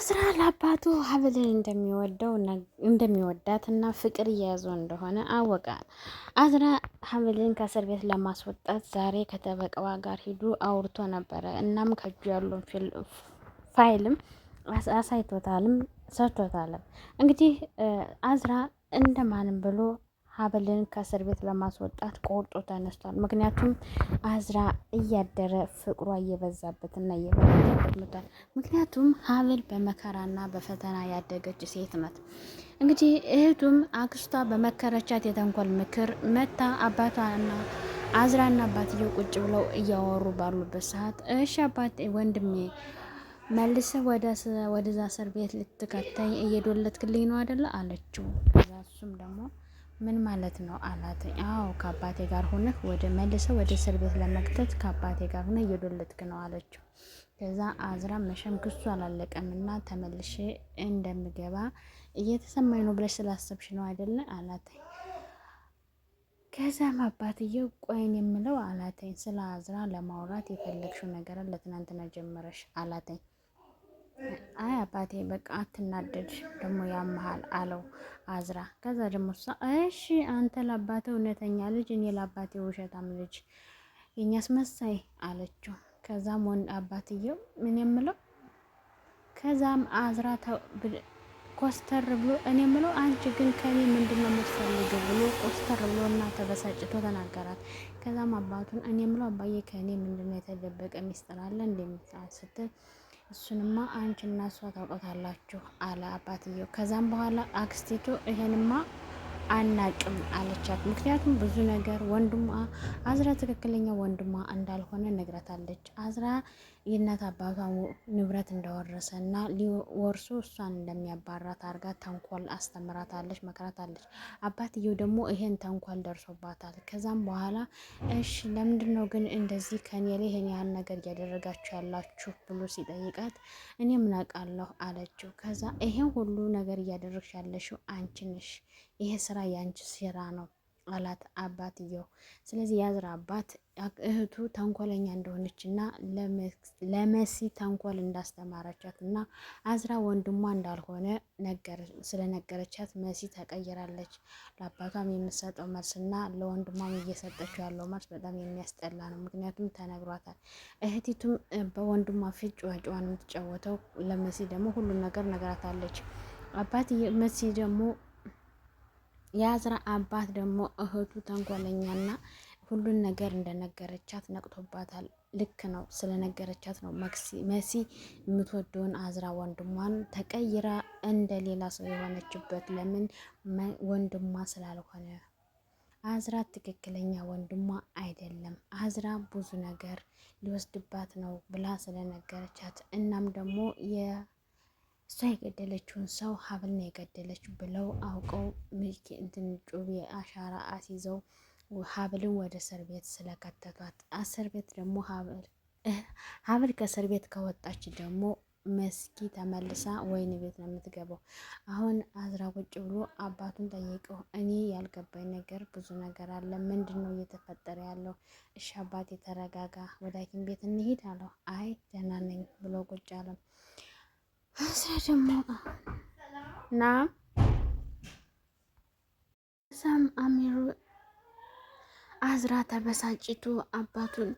አዝራ ለአባቱ ሀብልን እንደሚወዳትና ፍቅር እየያዘው እንደሆነ አወቀ። አዝራ ሀብልን ከእስር ቤት ለማስወጣት ዛሬ ከጠበቃዋ ጋር ሂዱ አውርቶ ነበረ። እናም ከእጁ ያለውን ፋይልም አሳይቶታልም ሰጥቶታልም። እንግዲህ አዝራ እንደማንም ብሎ ሀብልን ከእስር ቤት ለማስወጣት ቆርጦ ተነስቷል። ምክንያቱም አዝራ እያደረ ፍቅሯ እየበዛበትና እየበዛበት መጥቷል። ምክንያቱም ሀብል በመከራና በፈተና ያደገች ሴት ናት። እንግዲህ እህቱም አክስቷ በመከረቻት የተንኮል ምክር መታ አባቷና አዝራና አባትየው ቁጭ ብለው እያወሩ ባሉበት ሰዓት እሺ አባቴ ወንድሜ መልሰህ ወደዛ እስር ቤት ልትከተኝ እየዶለትክልኝ ነው አይደለ አለችው። ከዛ እሱም ደግሞ ምን ማለት ነው አላት። አዎ ከአባቴ ጋር ሆነህ መልሰህ ወደ እስር ቤት ለመክተት ከአባቴ ጋር ሆነህ እየዶለትክ ነው አለችው። ከዛ አዝራ መሸም ክሱ አላለቀምና ተመልሼ እንደምገባ እየተሰማኝ ነው ብለሽ ስላሰብሽ ነው አይደለ አላተኝ። ከዛም አባትየው ቆይን የምለው አላተኝ ስለ አዝራ ለማውራት የፈለግሽው ነገር ለትናንትና ጀመረሽ አላተኝ። አይ አባቴ በቃ አትናደድ ደግሞ ያመሃል አለው አዝራ። ከዛ ደግሞ እሷ እሺ አንተ ለአባቴ እውነተኛ ልጅ እኔ ለአባቴ ውሸታም ልጅ የኛስ መሳይ አለችው። ከዛም አባትየው ምን የምለው ከዛም አዝራ ኮስተር ብሎ እኔ የምለው አንቺ ግን ከኔ ምንድነው የምትፈልገው ብሎ ኮስተር ብሎና ተበሳጭቶ ተናገራት። ከዛም አባቱን እኔ የምለው አባዬ ከኔ ምንድነው የተደበቀ ሚስጥር አለ እንደምታል ስትል እሱንማ አንቺና እሷ ታውቃታላችሁ አለ አባትየው። ከዛም በኋላ አክስቲቱ ይሄንማ አናቅም አለቻት። ምክንያቱም ብዙ ነገር ወንድሟ አዝራ ትክክለኛ ወንድሟ እንዳልሆነ ነግራታለች። አዝራ የእናት አባቷ ንብረት እንደወረሰና ሊወርሱ እሷን እንደሚያባራት አርጋ ተንኮል አስተምራታለች፣ መክራታለች። አባትየው ደግሞ ይሄን ተንኮል ደርሶባታል። ከዛም በኋላ እሺ ለምንድነው ግን እንደዚህ ከኔ ላይ ይሄን ያህል ነገር እያደረጋችሁ ያላችሁ ብሎ ሲጠይቃት እኔ ምን አውቃለሁ አለችው። ከዛ ይሄን ሁሉ ነገር እያደረግሽ ያለሽው አንቺ ነሽ፣ ይሄ ስራ የአንቺ ስራ ነው አላት አባትየው። ስለዚህ የአዝራ አባት እህቱ ተንኮለኛ እንደሆነችና ለመሲ ተንኮል እንዳስተማረቻት እና አዝራ ወንድሟ እንዳልሆነ ስለነገረቻት መሲ ተቀይራለች። ለአባቷም የምትሰጠው መልስና ለወንድሟም እየሰጠችው ያለው መልስ በጣም የሚያስጠላ ነው። ምክንያቱም ተነግሯታል። እህቲቱም በወንድሟ ፊት ጨዋታዋን የምትጫወተው ለመሲ ደግሞ ሁሉን ነገር ነግራታለች። መሲ ደግሞ የአዝራ አባት ደግሞ እህቱ ተንኮለኛና ሁሉን ነገር እንደነገረቻት ነቅቶባታል። ልክ ነው ስለነገረቻት ነው መሲ የምትወደውን አዝራ ወንድሟን ተቀይራ እንደ ሌላ ሰው የሆነችበት። ለምን ወንድሟ ስላልሆነ። አዝራ ትክክለኛ ወንድሟ አይደለም። አዝራ ብዙ ነገር ሊወስድባት ነው ብላ ስለነገረቻት እናም ደግሞ እሷ የገደለችውን ሰው ሀብል ነው የገደለችው ብለው አውቀው ጩቤ አሻራ አስይዘው ሀብልን ወደ እስር ቤት ስለከተቷት፣ እስር ቤት ደግሞ ሀብል ከእስር ቤት ከወጣች ደግሞ መስኪ ተመልሳ ወይን ቤት ነው የምትገባው። አሁን አዝራ ቁጭ ብሎ አባቱን ጠየቀው። እኔ ያልገባኝ ነገር ብዙ ነገር አለ፣ ምንድን ነው እየተፈጠረ ያለው? እሺ አባቴ ተረጋጋ፣ ወደ ሐኪም ቤት እንሂድ አለው። አይ ደህና ነኝ ብሎ ቁጭ አለ። አዝራ ደግሞ ና እዛም አሚሩ አዝራ ተበሳጭቶ አባቱን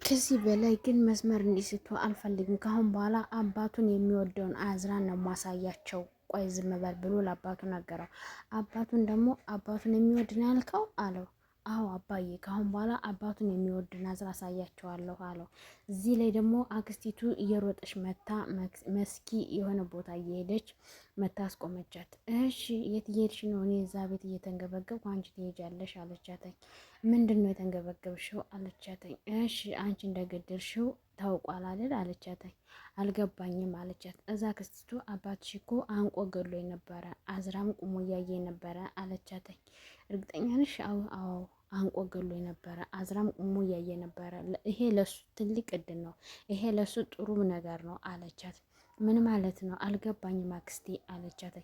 ከዚህ በላይ ግን መስመር እንዲስቱ አልፈልግም። ካሁን በኋላ አባቱን የሚወደውን አዝራን ነው ማሳያቸው። ቆይ ዝም በል ብሎ ለአባቱ ነገረው። አባቱን ደግሞ አባቱን የሚወድ ነው ያልከው አለው። አዎ አባዬ ካሁን በኋላ አባቱን የሚወድን አዝራ አሳያቸዋለሁ አለው። እዚህ ላይ ደግሞ አክስቲቱ እየሮጠች መታ መስኪ የሆነ ቦታ እየሄደች መታ አስቆመቻት። እሺ የት እየሄድሽ ነው? እኔ እዛ ቤት እየተንገበገብኩ አንቺ ትሄጃለሽ አለቻተኝ። ምንድን ነው የተንገበገብሽው አለቻተኝ። እሺ አንቺ እንደገደልሽው ታውቋል አይደል አለቻተኝ። አልገባኝም አለቻት። እዛ አክስቲቱ አባትሽ እኮ አንቆ ገሎኝ ነበረ፣ አዝራም ቁሞ እያየ ነበረ አለቻተኝ። እርግጠኛ ነሽ? አዎ አንቆ ገሎኝ ነበረ፣ አዝራም ቁሞ እያየ ነበረ። ይሄ ለሱ ትልቅ እድል ነው፣ ይሄ ለሱ ጥሩ ነገር ነው አለቻት። ምን ማለት ነው አልገባኝም አክስቴ አለቻት።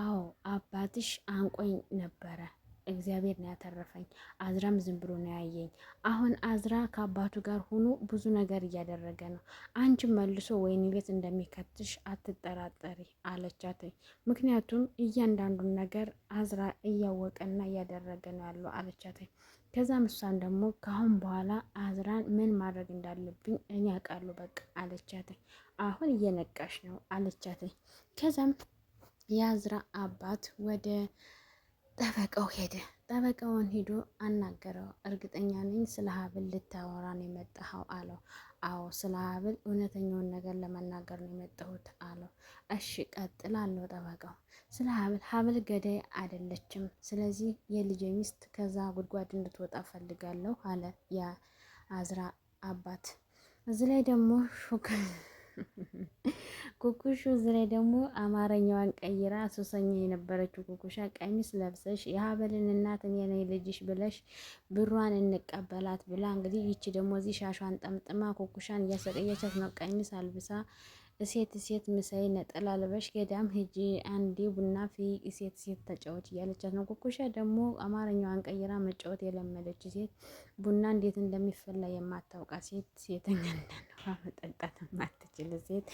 አዎ አባትሽ አንቆኝ ነበረ እግዚአብሔር ነው ያተረፈኝ። አዝራም ዝም ብሎ ነው ያየኝ። አሁን አዝራ ከአባቱ ጋር ሆኖ ብዙ ነገር እያደረገ ነው። አንቺም መልሶ ወይኒ ቤት እንደሚከትሽ አትጠራጠሪ አለቻት። ምክንያቱም እያንዳንዱን ነገር አዝራ እያወቀና እያደረገ ነው ያለው አለቻት። ከዛም እሷን ደግሞ ከአሁን በኋላ አዝራን ምን ማድረግ እንዳለብኝ እኔ አውቃለሁ በቃ አለቻት። አሁን እየነቃሽ ነው አለቻት። ከዛም የአዝራ አባት ወደ ጠበቃው ሄደ። ጠበቃውን ሂዶ አናገረው። እርግጠኛ ነኝ ስለ ሀብል ልታወራ ነው የመጣኸው አለው። አዎ ስለ ሀብል እውነተኛውን ነገር ለመናገር ነው የመጣሁት አለው። እሺ ቀጥል አለው ጠበቃው። ስለ ሀብል ገዳይ አይደለችም። ስለዚህ የልጄ ሚስት ከዛ ጉድጓድ እንድትወጣ ፈልጋለሁ አለ የአዝራ አባት። እዚህ ላይ ደግሞ ኩኩሹ እዚህ ላይ ደግሞ አማርኛዋን ቀይራ ሱሰኛ የነበረችው ኩኩሻ ቀሚስ ለብሰሽ የሀበልን እናት እኔ ነኝ ልጅሽ ብለሽ ብሯን እንቀበላት ብላ እንግዲህ ይቺ ደግሞ እዚህ ሻሿን ጠምጥማ ኩኩሻን እያሰቀየቻት ነው። ቀሚስ አልብሳ ሴት ምሳይ ነጠላ ልበሽ ገዳም ሂጂ አንዴ ቡና ፊ ሴት ተጫወች እያለቻት ነው። ኩኩሻ ደግሞ አማርኛዋን ቀይራ መጫወት የለመደች ሴት፣ ቡና እንዴት እንደሚፈላ የማታውቃ ሴተኛ መጠጣት የማትችል ሴት፣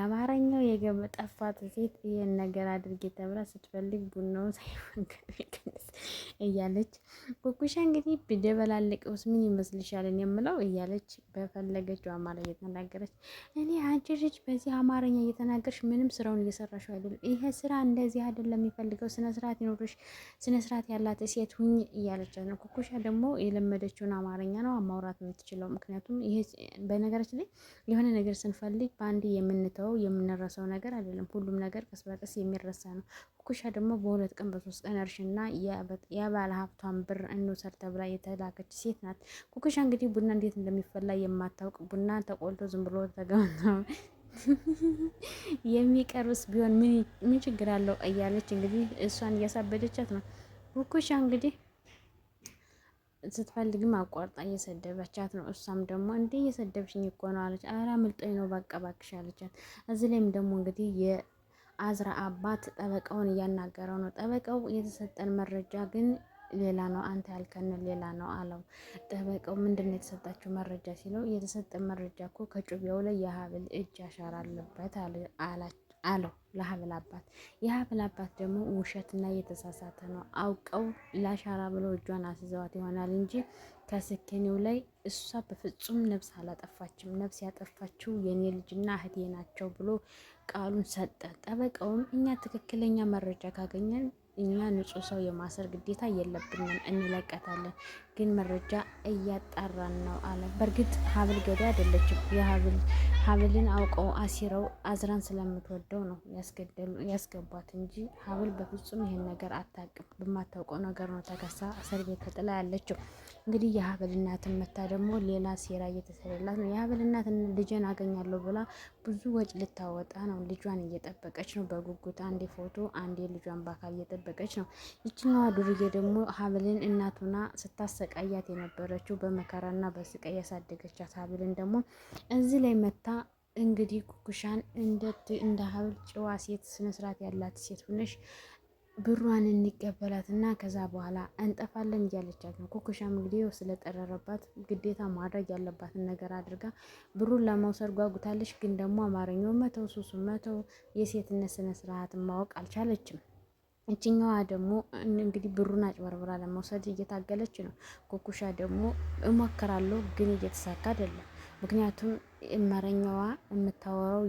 አማርኛው የጠፋት ሴት ይህን ነገር አድርጌ ተብላ ስትፈልግ ቡናውን ሳይፈንቅስ እያለች ኩኩሻ እንግዲህ ብደበላልቀውስ ምን ይመስልሻልን የምለው እያለች በፈለገችው አማርኛ እየተናገረች እኔ አንቺ ልጅ በዚህ አማርኛ እየተናገርሽ ምንም ስራውን እየሰራሽው አይደለም። ይሄ ስራ እንደዚህ አይደለም የሚፈልገው። ስነ ስርዓት ይኖርሽ፣ ስነ ስርዓት ያላት ሴት ሁኝ እያለች ነው። ኩኩሻ ደግሞ የለመደችውን አማርኛ ነው ማውራት የምትችለው። ምክንያቱም ይሄ በነገራችን ላይ የሆነ ነገር ስንፈልግ በአንድ የምንተው የምንረሳው ነገር አይደለም። ሁሉም ነገር ቀስ በቀስ የሚረሳ ነው። ኩኩሻ ደግሞ በ2 ቀን በ3 ቀን እርሽና የባለ ሀብቷን ብር እንውሰድ ተብላ የተላከች ሴት ናት። ኩኩሻ እንግዲህ ቡና እንዴት እንደሚፈላ የማታውቅ ቡና ተቆልቶ ዝም ብሎ ተገምተው የሚቀርስ ቢሆን ምን ችግር አለው እያለች እንግዲህ እሷን እያሳበደቻት ነው። ኩኩሻ እንግዲህ ስትፈልግም አቋርጣ እየሰደበቻት ነው። እሷም ደግሞ እንዴ እየሰደብሽኝ እኮ ነው አለች። ኧረ አምልጦኝ ነው በቃ እባክሽ አለቻት። እዚህ ላይም ደግሞ እንግዲህ የአዝራ አባት ጠበቃውን እያናገረው ነው። ጠበቃው የተሰጠን መረጃ ግን ሌላ ነው፣ አንተ ያልከን ሌላ ነው አለው። ጠበቃው ምንድነው የተሰጣችሁ መረጃ ሲለው የተሰጠ መረጃ እኮ ከጩቤው ላይ የሀብል እጅ አሻራ አለበት አለው ለሀብል አባት። የሀብል አባት ደግሞ ውሸትና የተሳሳተ ነው፣ አውቀው ለአሻራ ብለው እጇን አስይዘዋት ይሆናል እንጂ ከስክኔው ላይ እሷ በፍጹም ነፍስ አላጠፋችም። ነፍስ ያጠፋችው የኔ ልጅና እህቴ ናቸው ብሎ ቃሉን ሰጠ። ጠበቃውም እኛ ትክክለኛ መረጃ ካገኘን እኛ ንጹህ ሰው የማሰር ግዴታ የለብንም፣ እንለቀታለን። ግን መረጃ እያጣራን ነው አለ። በእርግጥ ሀብል ገዳይ አይደለችም። ሀብልን አውቀው አሲረው አዝራን ስለምትወደው ነው ያስገቧት እንጂ ሀብል በፍጹም ይሄን ነገር አታውቅም። በማታውቀው ነገር ነው ተከሳ እስር ቤት ተጥላ ያለችው። እንግዲህ የሀብል እናትን መታ ደግሞ ሌላ ሴራ እየተሰራላት ነው። የሀብል እናት ልጄን አገኛለሁ ብላ ብዙ ወጪ ልታወጣ ነው። ልጇን እየጠበቀች ነው በጉጉት። አንዴ ፎቶ አንዴ ልጇን በአካል እየጠበቀች ነው። ይችኛዋ ዱርዬ ደግሞ ሀብልን እናቱና ስታሰቃያት የነበረችው በመከራና በስቃይ ያሳደገቻት ሀብልን ደግሞ እዚህ ላይ መታ እንግዲህ ኩኩሻን እንደ ሀብል ጨዋ ሴት ስነስርዓት ያላት ሴት ሆነሽ ብሯን እንቀበላትና ከዛ በኋላ እንጠፋለን እያለቻት ነው። ኩኩሻም እንግዲህ ስለጠረረባት ግዴታ ማድረግ ያለባትን ነገር አድርጋ ብሩን ለመውሰድ ጓጉታለች። ግን ደግሞ አማርኛው መተው ሱሱ መተው የሴትነት ስነስርዓትን ማወቅ አልቻለችም። እችኛዋ ደግሞ እንግዲህ ብሩን አጭበርብራ ለመውሰድ እየታገለች ነው። ኩኩሻ ደግሞ እሞክራለሁ ግን እየተሳካ አይደለም። ምክንያቱም መረኛዋ የምታወራው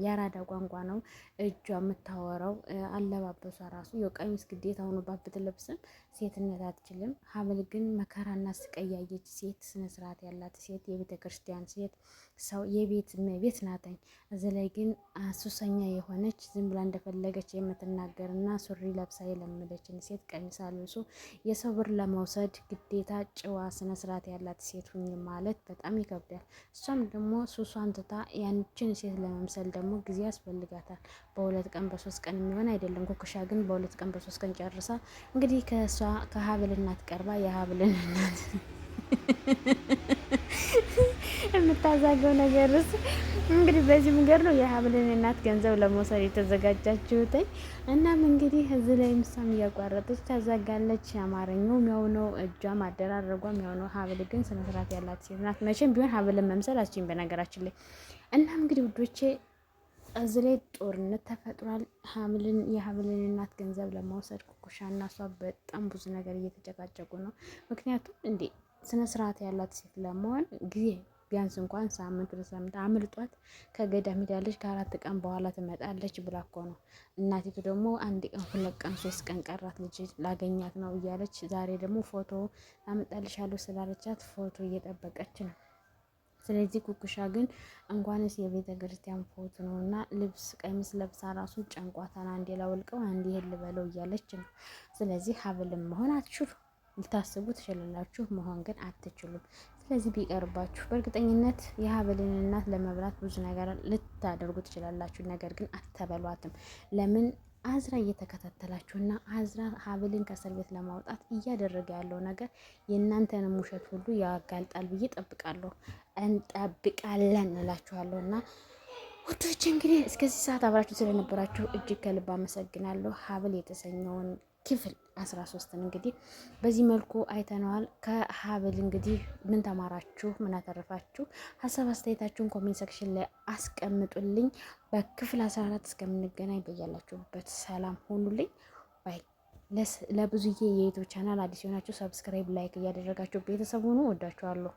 የአራዳ ቋንቋ ነው። እጇ የምታወራው አለባበሷ ራሱ የቀሚስ ግዴታ ሆኖባት ብትለብስም ሴትነት አትችልም። ሀብል ግን መከራና ስቃይ ያየች ሴት፣ ስነስርዓት ያላት ሴት፣ የቤተ ክርስቲያን ሴት፣ ሰው የቤት እመቤት ናተኝ። እዚህ ላይ ግን ሱሰኛ የሆነች ዝም ብላ እንደፈለገች የምትናገርና ሱሪ ለብሳ የለመደችን ሴት ቀሚስ አልብሶ የሰው ብር ለመውሰድ ግዴታ ጨዋ ስነስርዓት ያላት ሴት ሁኝ ማለት በጣም ይከብዳል። እሷም ደግሞ ሱሷን ትታ ያንችን ሴት ለመምሰል ደግሞ ጊዜ ያስፈልጋታል። በ2 ቀን በ3 ቀን የሚሆን አይደለም። ኩኩሻ ግን በ2 ቀን በ3 ቀን ጨርሳ እንግዲህ ከሀብል እናት ቀርባ የሀብልን እናት የምታዛገው ነገርስ እንግዲህ በዚህ መንገድ ነው የሀብልን እናት ገንዘብ ለመውሰድ የተዘጋጃችሁት። እናም እንግዲህ እዚህ ላይ ምሳም እያቋረጠች ታዛጋለች። አማርኛው ያው ነው፣ እጇም አደራረጓም ያው ነው። ሀብል ግን ስነ ስርዓት ያላት ሴት ናት። መቼም ቢሆን ሀብልን መምሰል አችኝ በነገራችን ላይ። እናም እንግዲህ ውዶቼ እዚህ ላይ ጦርነት ተፈጥሯል። የሀብልን እናት ገንዘብ ለመውሰድ ኩኩሻ እና እሷ በጣም ብዙ ነገር እየተጨቃጨቁ ነው። ምክንያቱም እንዴ ስነ ስርዓት ያላት ሴት ለመሆን ጊዜ ቢያንስ እንኳን ሳምንት ለሳምንት አምልጧት ከገዳም ሄዳለች፣ ከ4 ቀን በኋላ ትመጣለች ብላ እኮ ነው። እናቲቱ ደግሞ 1 ቀን 2 ቀን 3 ቀን ቀራት ልጅ ላገኛት ነው እያለች ዛሬ ደግሞ ፎቶ አመጣልሻለሁ ስላለቻት ፎቶ እየጠበቀች ነው። ስለዚህ ኩኩሻ ግን እንኳንስ የቤተ ክርስቲያን ፎቶ ነው እና ልብስ ቀሚስ ለብሳ ራሱ ጨንቋታን፣ አንዴ ላውልቀው አንዴ ልበለው እያለች ነው። ስለዚህ ሀብልም መሆን አትችሉ፣ ልታስቡ ትችላላችሁ፣ መሆን ግን አትችሉም። ስለዚህ ቢቀርባችሁ በእርግጠኝነት የሀብልን እናት ለመብላት ብዙ ነገር ልታደርጉ ትችላላችሁ። ነገር ግን አትበሏትም። ለምን አዝራ እየተከታተላችሁና አዝራ ሀብልን ከእስር ቤት ለማውጣት እያደረገ ያለው ነገር የእናንተንም ውሸት ሁሉ ያጋልጣል ብዬ ጠብቃለሁ። እንጠብቃለን እላችኋለሁ። እና ውዶች እንግዲህ እስከዚህ ሰዓት አብራችሁ ስለነበራችሁ እጅግ ከልብ አመሰግናለሁ። ሀብል የተሰኘውን ክፍል 13ን እንግዲህ በዚህ መልኩ አይተነዋል። ከሀብል እንግዲህ ምን ተማራችሁ? ምን አተረፋችሁ? ሀሳብ አስተያየታችሁን ኮሜንት ሴክሽን ላይ አስቀምጡልኝ። በክፍል 14 እስከምንገናኝ በያላችሁበት ሰላም ሆኑልኝ ባይ። ለብዙዬ የዩቲዩብ ቻናል አዲስ የሆናችሁ ሰብስክራይብ፣ ላይክ እያደረጋችሁ ቤተሰብ ሁኑ። ወዳችኋለሁ።